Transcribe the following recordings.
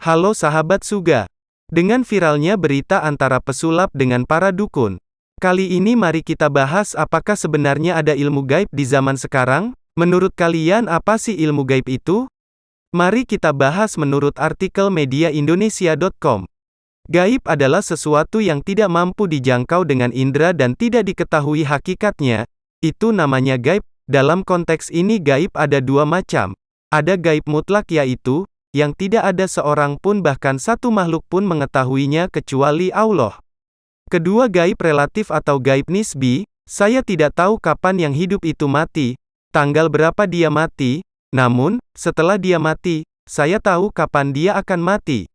Halo sahabat Suga. Dengan viralnya berita antara pesulap dengan para dukun. Kali ini mari kita bahas apakah sebenarnya ada ilmu gaib di zaman sekarang? Menurut kalian apa sih ilmu gaib itu? Mari kita bahas menurut artikel mediaindonesia.com. Gaib adalah sesuatu yang tidak mampu dijangkau dengan indera dan tidak diketahui hakikatnya. Itu namanya gaib. Dalam konteks ini gaib ada dua macam. Ada gaib mutlak yaitu yang tidak ada seorang pun bahkan satu makhluk pun mengetahuinya kecuali Allah. Kedua gaib relatif atau gaib nisbi, saya tidak tahu kapan yang hidup itu mati, tanggal berapa dia mati, namun, setelah dia mati, saya tahu kapan dia akan mati.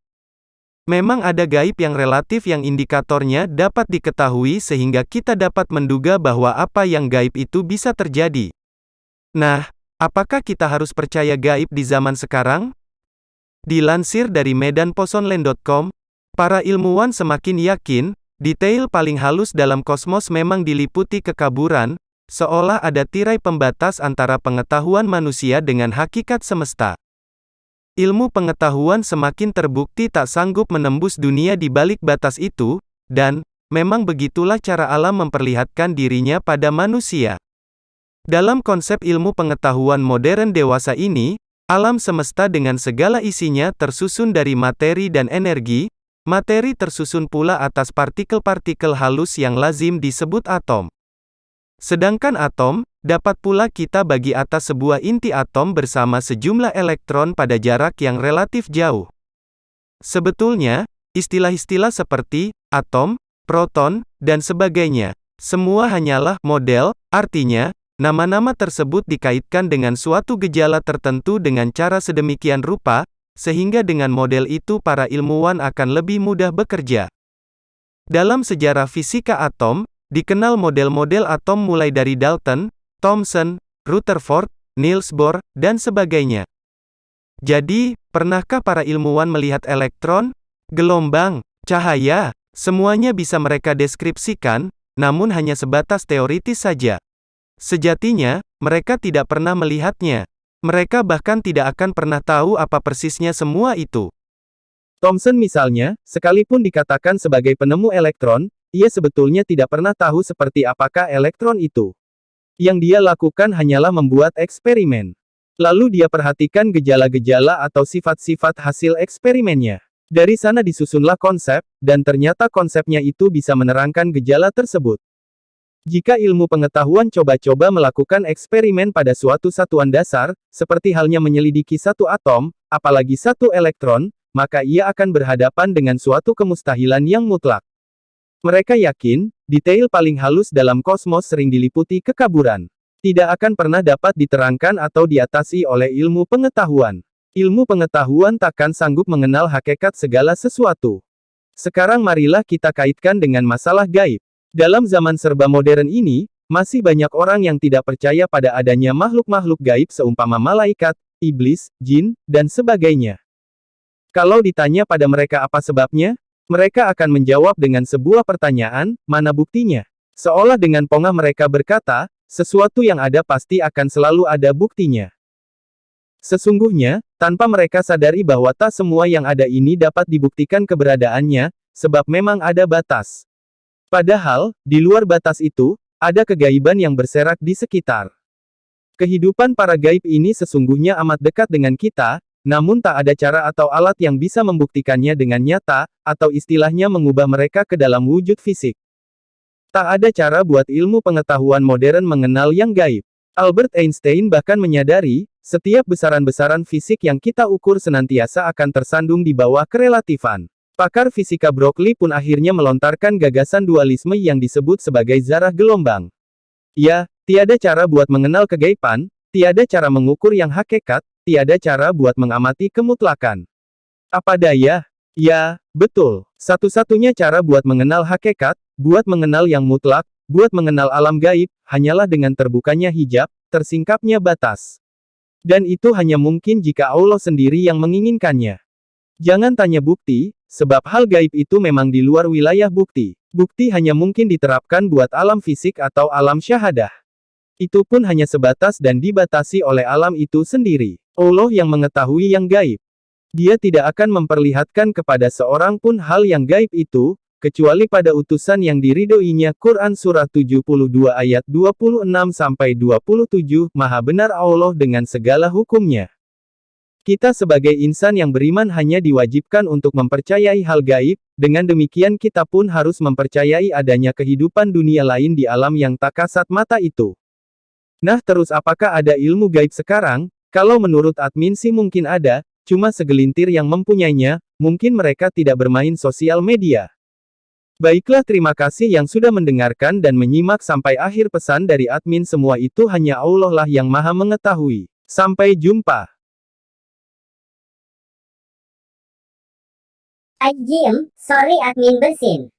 Memang ada gaib yang relatif yang indikatornya dapat diketahui sehingga kita dapat menduga bahwa apa yang gaib itu bisa terjadi. Nah, apakah kita harus percaya gaib di zaman sekarang? Dilansir dari medanposonline.com, para ilmuwan semakin yakin, detail paling halus dalam kosmos memang diliputi kekaburan, seolah ada tirai pembatas antara pengetahuan manusia dengan hakikat semesta. Ilmu pengetahuan semakin terbukti tak sanggup menembus dunia di balik batas itu, dan memang begitulah cara alam memperlihatkan dirinya pada manusia. Dalam konsep ilmu pengetahuan modern dewasa ini, alam semesta dengan segala isinya tersusun dari materi dan energi. Materi tersusun pula atas partikel-partikel halus yang lazim disebut atom. Sedangkan atom, dapat pula kita bagi atas sebuah inti atom bersama sejumlah elektron pada jarak yang relatif jauh. Sebetulnya, istilah-istilah seperti atom, proton, dan sebagainya, semua hanyalah model, artinya, nama-nama tersebut dikaitkan dengan suatu gejala tertentu dengan cara sedemikian rupa, sehingga dengan model itu para ilmuwan akan lebih mudah bekerja. Dalam sejarah fisika atom, dikenal model-model atom mulai dari Dalton, Thomson, Rutherford, Niels Bohr, dan sebagainya. Jadi, pernahkah para ilmuwan melihat elektron, gelombang, cahaya? Semuanya bisa mereka deskripsikan, namun hanya sebatas teoritis saja. Sejatinya, mereka tidak pernah melihatnya. Mereka bahkan tidak akan pernah tahu apa persisnya semua itu. Thomson misalnya, sekalipun dikatakan sebagai penemu elektron, ia sebetulnya tidak pernah tahu seperti apakah elektron itu. Yang dia lakukan hanyalah membuat eksperimen. Lalu dia perhatikan gejala-gejala atau sifat-sifat hasil eksperimennya. Dari sana disusunlah konsep, dan ternyata konsepnya itu bisa menerangkan gejala tersebut. Jika ilmu pengetahuan coba-coba melakukan eksperimen pada suatu satuan dasar, seperti halnya menyelidiki satu atom, apalagi satu elektron, maka ia akan berhadapan dengan suatu kemustahilan yang mutlak. Mereka yakin, detail paling halus dalam kosmos sering diliputi kekaburan. Tidak akan pernah dapat diterangkan atau diatasi oleh ilmu pengetahuan. Ilmu pengetahuan takkan sanggup mengenal hakikat segala sesuatu. Sekarang marilah kita kaitkan dengan masalah gaib. Dalam zaman serba modern ini, masih banyak orang yang tidak percaya pada adanya makhluk-makhluk gaib seumpama malaikat, iblis, jin, dan sebagainya. Kalau ditanya pada mereka apa sebabnya, mereka akan menjawab dengan sebuah pertanyaan, mana buktinya? Seolah dengan pongah mereka berkata, sesuatu yang ada pasti akan selalu ada buktinya. Sesungguhnya, tanpa mereka sadari bahwa tak semua yang ada ini dapat dibuktikan keberadaannya, sebab memang ada batas. Padahal, di luar batas itu, ada kegaiban yang berserak di sekitar. Kehidupan para gaib ini sesungguhnya amat dekat dengan kita, namun tak ada cara atau alat yang bisa membuktikannya dengan nyata, atau istilahnya mengubah mereka ke dalam wujud fisik. Tak ada cara buat ilmu pengetahuan modern mengenal yang gaib. Albert Einstein bahkan menyadari, setiap besaran-besaran fisik yang kita ukur senantiasa akan tersandung di bawah kerelatifan. Pakar fisika Berkeley pun akhirnya melontarkan gagasan dualisme yang disebut sebagai zarah gelombang. Ya, tiada cara buat mengenal kegaiban, tiada cara mengukur yang hakikat, tiada cara buat mengamati kemutlakan. Apa daya? Ya, betul. Satu-satunya cara buat mengenal hakikat, buat mengenal yang mutlak, buat mengenal alam gaib, hanyalah dengan terbukanya hijab, tersingkapnya batas. Dan itu hanya mungkin jika Allah sendiri yang menginginkannya. Jangan tanya bukti, sebab hal gaib itu memang di luar wilayah bukti. Bukti hanya mungkin diterapkan buat alam fisik atau alam syahadah. Itu pun hanya sebatas dan dibatasi oleh alam itu sendiri. Allah yang mengetahui yang gaib. Dia tidak akan memperlihatkan kepada seorang pun hal yang gaib itu, kecuali pada utusan yang diridhoinya. Quran Surah 72 ayat 26-27, Maha benar Allah dengan segala hukumnya. Kita sebagai insan yang beriman hanya diwajibkan untuk mempercayai hal gaib, dengan demikian kita pun harus mempercayai adanya kehidupan dunia lain di alam yang tak kasat mata itu. Nah terus apakah ada ilmu gaib sekarang? Kalau menurut admin sih mungkin ada, cuma segelintir yang mempunyainya, mungkin mereka tidak bermain sosial media. Baiklah, terima kasih yang sudah mendengarkan dan menyimak sampai akhir. Pesan dari admin, semua itu hanya Allah lah yang maha mengetahui. Sampai jumpa. Ajim, sorry admin bersin.